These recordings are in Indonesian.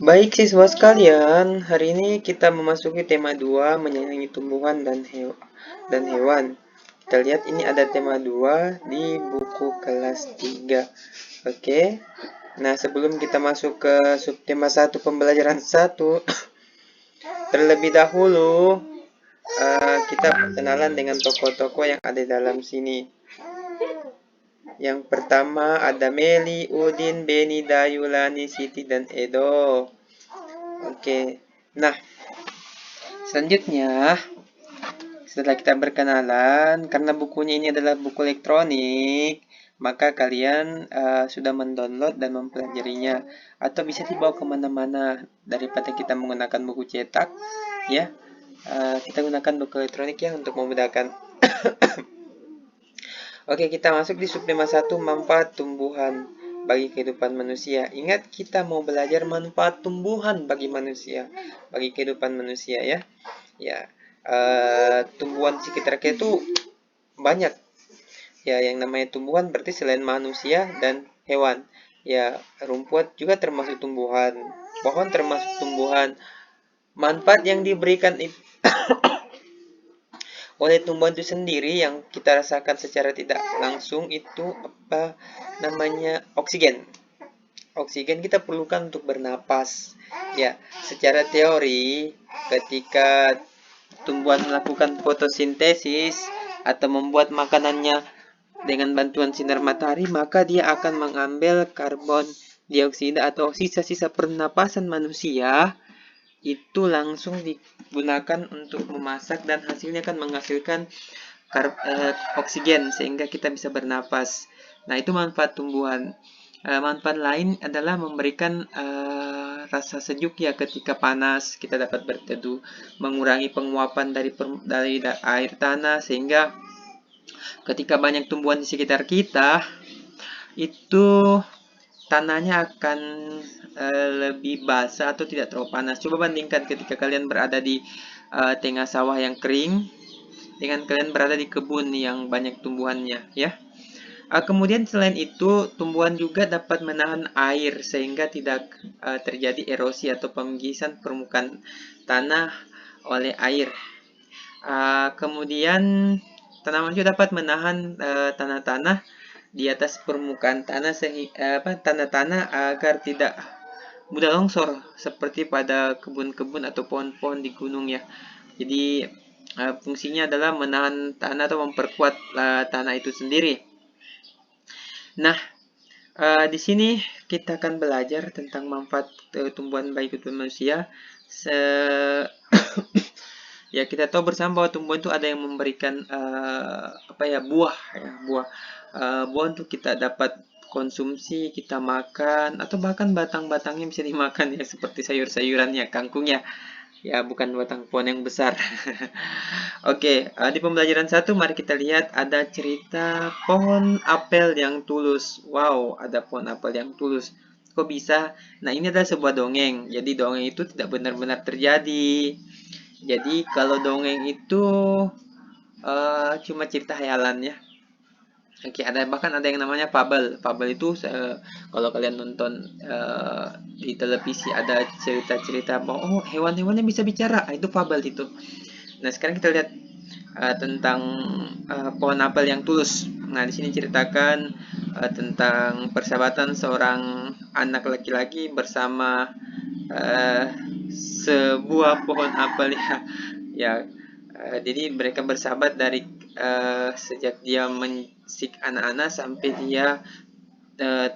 Baik siswa sekalian, hari ini kita memasuki tema 2 menyayangi tumbuhan dan hewan. Kita lihat ini ada tema 2 di buku kelas 3. Oke. Nah, sebelum kita masuk ke subtema 1 pembelajaran 1, terlebih dahulu kita perkenalan dengan tokoh-tokoh yang ada dalam sini. Yang pertama ada Meli, Udin, Beni, Dayu, Lani, Siti, dan Edo. Oke. Nah, selanjutnya setelah kita berkenalan, karena bukunya ini adalah buku elektronik, maka kalian sudah mendownload dan mempelajarinya, atau bisa dibawa kemana-mana daripada kita menggunakan buku cetak, ya. Kita gunakan buku elektronik ya untuk memudahkan. Oke, kita masuk di subtema 1 manfaat tumbuhan bagi kehidupan manusia. Ingat, kita mau belajar manfaat tumbuhan bagi manusia, bagi kehidupan manusia ya. Ya, tumbuhan di sekitar kita itu banyak. Ya, yang namanya tumbuhan berarti selain manusia dan hewan. Ya, rumput juga termasuk tumbuhan. Pohon termasuk tumbuhan. Manfaat yang diberikan oleh tumbuhan itu sendiri yang kita rasakan secara tidak langsung itu apa namanya oksigen. Oksigen kita perlukan untuk bernapas. Ya, secara teori ketika tumbuhan melakukan fotosintesis atau membuat makanannya dengan bantuan sinar matahari, maka dia akan mengambil karbon dioksida atau sisa-sisa pernapasan manusia itu langsung digunakan untuk memasak dan hasilnya akan menghasilkan oksigen sehingga kita bisa bernapas. Nah, itu manfaat tumbuhan. Manfaat lain adalah memberikan rasa sejuk ya ketika panas, kita dapat berteduh, mengurangi penguapan dari air tanah sehingga ketika banyak tumbuhan di sekitar kita itu tanahnya akan lebih basah atau tidak terlalu panas. Coba bandingkan ketika kalian berada di tengah sawah yang kering dengan kalian berada di kebun yang banyak tumbuhannya ya. Kemudian selain itu, tumbuhan juga dapat menahan air sehingga tidak terjadi erosi atau pemenggisan permukaan tanah oleh air. Kemudian tanaman juga dapat menahan tanah-tanah di atas permukaan tanah tanah-tanah agar tidak mudah longsor seperti pada kebun-kebun atau pohon-pohon di gunung ya. Jadi fungsinya adalah menahan tanah atau memperkuat tanah itu sendiri. Nah, di sini kita akan belajar tentang manfaat tumbuhan bagi kehidupan manusia. Ya, kita tahu bersama bahwa tumbuhan itu ada yang memberikan buah ya, buah untuk kita dapat konsumsi, kita makan, atau bahkan batang-batangnya bisa dimakan ya, seperti sayur-sayurannya, kangkungnya. Ya, bukan batang pohon yang besar. Oke, di pembelajaran 1 mari kita lihat ada cerita pohon apel yang tulus. Wow, ada pohon apel yang tulus. Kok bisa? Nah, ini adalah sebuah dongeng. Jadi dongeng itu tidak benar-benar terjadi. Jadi kalau dongeng itu cuma cerita hayalan ya. Oke, bahkan ada yang namanya fabel. Fabel itu kalau kalian nonton di televisi ada cerita-cerita bahwa hewan-hewannya bisa bicara, itu fabel itu. Nah, sekarang kita lihat tentang pohon apel yang tulus. Nah, di sini ceritakan tentang persahabatan seorang anak laki-laki bersama sebuah pohon apel ya. Ya, jadi mereka bersahabat dari sejak dia mensik anak-anak sampai dia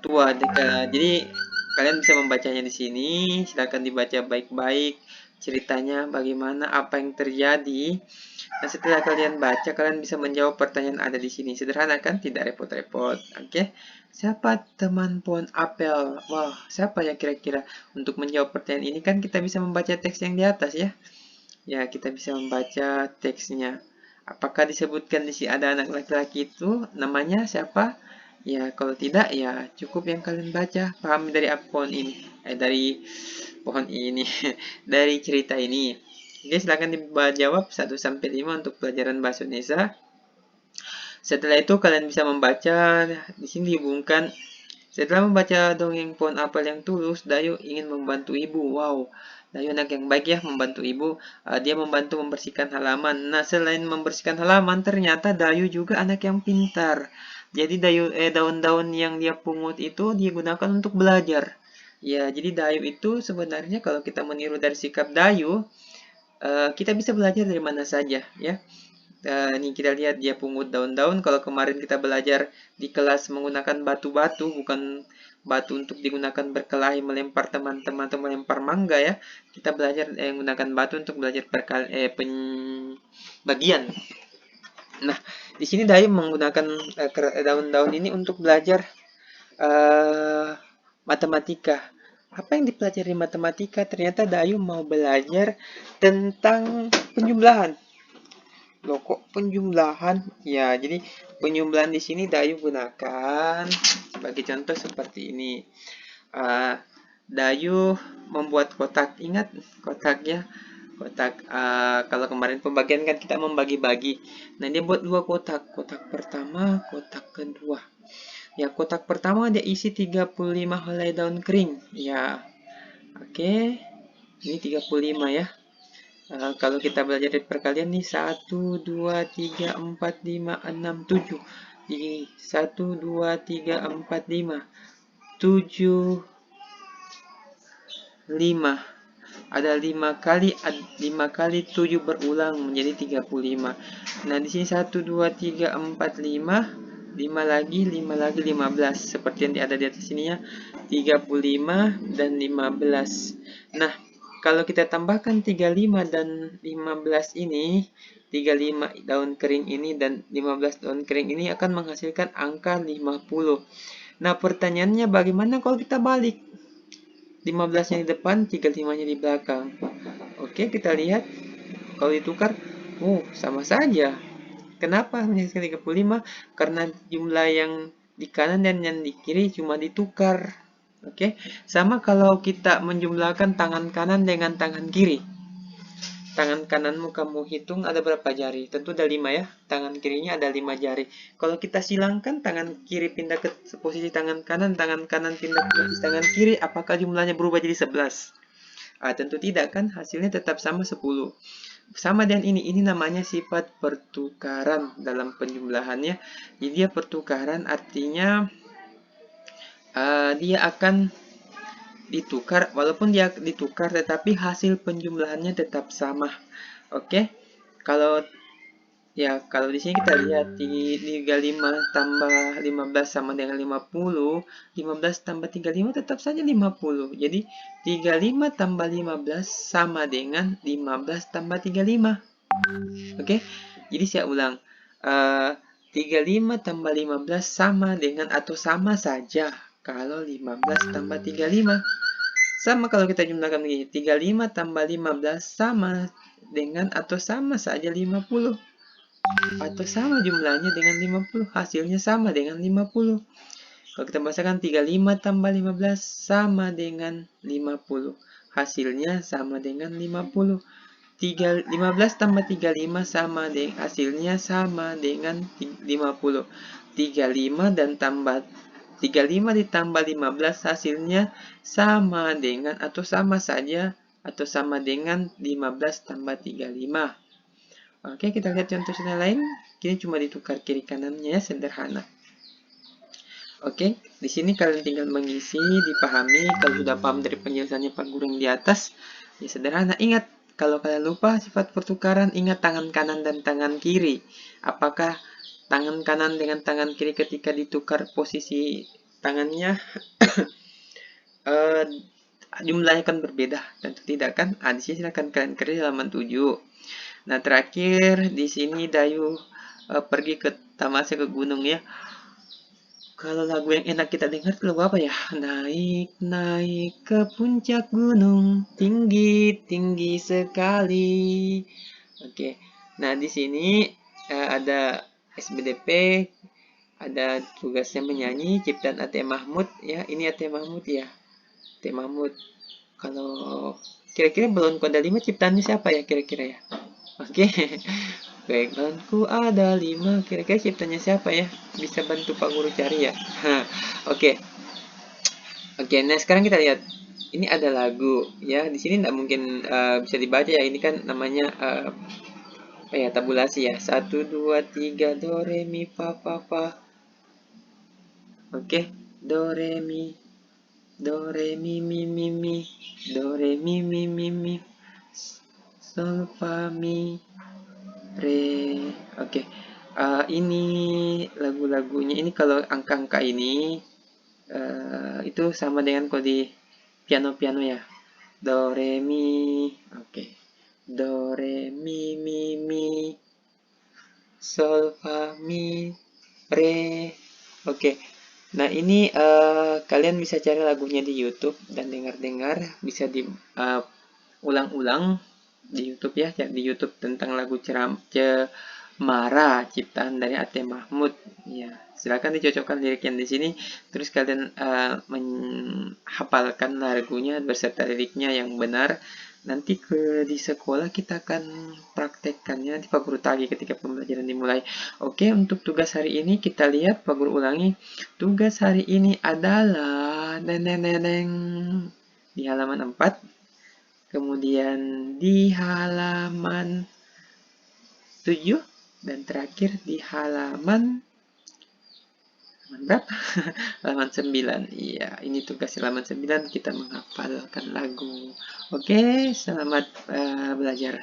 tua. Jadi kalian bisa membacanya di sini. Silakan dibaca baik-baik ceritanya bagaimana apa yang terjadi. Nah, setelah kalian baca, kalian bisa menjawab pertanyaan ada di sini. Sederhana kan? Tidak repot-repot. Oke. Siapa teman pohon apel? Wah, siapa ya kira-kira? Untuk menjawab pertanyaan ini kan kita bisa membaca teks yang di atas ya. Ya, kita bisa membaca teksnya. Apakah disebutkan di sini ada anak laki-laki itu? Namanya siapa? Ya, kalau tidak ya cukup yang kalian baca, pahami dari pohon ini. Dari pohon ini, dari cerita ini. Oke, silakan dijawab 1 sampai 5 untuk pelajaran bahasa Indonesia. Setelah itu kalian bisa membaca di sini dihubungkan Setelah membaca dongeng Pohon Apel yang Tulus, Dayu ingin membantu ibu. Wow, Dayu anak yang baik ya, membantu ibu. Dia membantu membersihkan halaman. Nah, selain membersihkan halaman, ternyata Dayu juga anak yang pintar. Jadi daun-daun yang dia pungut itu dia gunakan untuk belajar. Ya, jadi Dayu itu sebenarnya kalau kita meniru dari sikap Dayu, kita bisa belajar dari mana saja ya. Ini kita lihat dia pungut daun-daun. Kalau kemarin kita belajar di kelas menggunakan batu-batu, bukan batu untuk digunakan berkelahi melempar teman-teman atau melempar mangga ya. Kita belajar menggunakan batu untuk belajar bagian. Nah, di sini Dayu menggunakan daun-daun ini untuk belajar matematika. Apa yang dipelajari matematika? Ternyata Dayu mau belajar tentang penjumlahan. Loh, kok penjumlahan? Ya, jadi penjumlahan di sini Dayu gunakan sebagai contoh seperti ini. Dayu membuat kotak. Ingat kotaknya? Kotak, kalau kemarin pembagian kan kita membagi-bagi. Nah, dia buat dua kotak. Kotak pertama, kotak kedua. Ya, kotak pertama dia isi 35 helai daun kering. Ya, oke. Ini 35 ya. Kalau kita belajar dari perkalian nih 1, 2, 3, 4, 5, 6, 7. Jadi 1, 2, 3, 4, 5. 7, 5. Ada 5 kali 7 berulang menjadi 35. Nah, di sini 1, 2, 3, 4, 5. 5 lagi, 15. Seperti yang ada di atas sini ya. 35 dan 15. Nah, kalau kita tambahkan 35 dan 15 ini, 35 daun kering ini dan 15 daun kering ini akan menghasilkan angka 50. Nah, pertanyaannya bagaimana kalau kita balik? 15-nya di depan, 35-nya di belakang. Oke, kita lihat. Kalau ditukar, sama saja. Kenapa menghasilkan 35? Karena jumlah yang di kanan dan yang di kiri cuma ditukar. Oke, sama kalau kita menjumlahkan tangan kanan dengan tangan kiri. Tangan kananmu kamu hitung ada berapa jari? Tentu ada 5 ya. Tangan kirinya ada 5 jari. Kalau kita silangkan tangan kiri pindah ke posisi tangan kanan pindah ke posisi tangan kiri, apakah jumlahnya berubah jadi 11? Tentu tidak kan, hasilnya tetap sama 10. Sama dengan ini namanya sifat pertukaran dalam penjumlahannya. Jadi dia pertukaran artinya dia akan ditukar, walaupun dia ditukar tetapi hasil penjumlahannya tetap sama. Oke. Kalau di sini kita lihat 35 tambah 15 sama dengan 50, 15 tambah 35 tetap saja 50. Jadi 35 tambah 15 sama dengan 15 tambah 35. Oke. Jadi saya ulang. 35 tambah 15 sama dengan atau sama saja kalau 15 tambah 35. Sama kalau kita jumlahkan begini. 35 tambah 15 sama dengan atau sama saja 50. Atau sama jumlahnya dengan 50. Hasilnya sama dengan 50. Kalau kita bahasakan 35 tambah 15 sama dengan 50. Hasilnya sama dengan 50. 15 tambah 35 sama dengan hasilnya sama dengan 50. 35 dan tambah 35 ditambah 15 hasilnya sama dengan atau sama saja atau sama dengan 15 tambah 35. Oke, kita lihat contoh yang lain. Kini cuma ditukar kiri kanannya, sederhana. Oke, di sini kalian tinggal mengisi, dipahami. Kalau sudah paham dari penjelasannya Pak Guru yang di atas, ya sederhana. Ingat, kalau kalian lupa sifat pertukaran, ingat tangan kanan dan tangan kiri. Apakah tangan kanan dengan tangan kiri ketika ditukar posisi tangannya jumlahnya akan berbeda? Tentu tidak kan? Di sini silakan kalian kerja halaman 7. Nah, terakhir di sini Dayu pergi ke tamasya ke gunung ya. Kalau lagu yang enak kita dengar itu lagu apa ya? Naik ke puncak gunung, tinggi sekali. Oke. Nah, di sini ada SBDP, ada tugasnya menyanyi, ciptaan A.T. Mahmud ya. Ini A.T. Mahmud ya. A.T. Mahmud. Kalau kira-kira Balon Kuda 5 ciptaannya siapa ya kira-kira ya? Oke. Backgroundku ada 5. Kira-kira ciptanya siapa ya? Bisa bantu Pak Guru cari ya? Oke. Oke, nah sekarang kita lihat. Ini ada lagu ya. Di sini nggak mungkin bisa dibaca ya. Ini kan namanya apa ya, tabulasi ya. 1 2 3 do re mi fa fa fa. Oke, do re mi, do re mi mi mi mi, do re mi mi mi mi, sol fa mi re. Oke, ini lagu-lagunya. Ini kalau angka-angka ini itu sama dengan kalau di piano-piano ya. Do re mi. Oke. Do re mi mi mi, sol fa mi re. Oke. Nah, ini kalian bisa cari lagunya di YouTube dan dengar-dengar, bisa di ulang-ulang di YouTube ya, di YouTube tentang lagu Cemara ciptaan dari Ate Mahmud. Ya, silakan dicocokkan lirik yang di sini, terus kalian menghafalkan lagunya beserta liriknya yang benar. Nanti di sekolah kita akan praktekkannya di Pak Guru Tagi ketika pembelajaran dimulai. Oke, untuk tugas hari ini kita lihat Pak Guru ulangi. Tugas hari ini adalah neneng di halaman 4, kemudian di halaman 7, dan terakhir di halaman berapa? Halaman 9. Iya, ini tugas halaman 9, kita menghafalkan lagu. Oke, selamat belajar.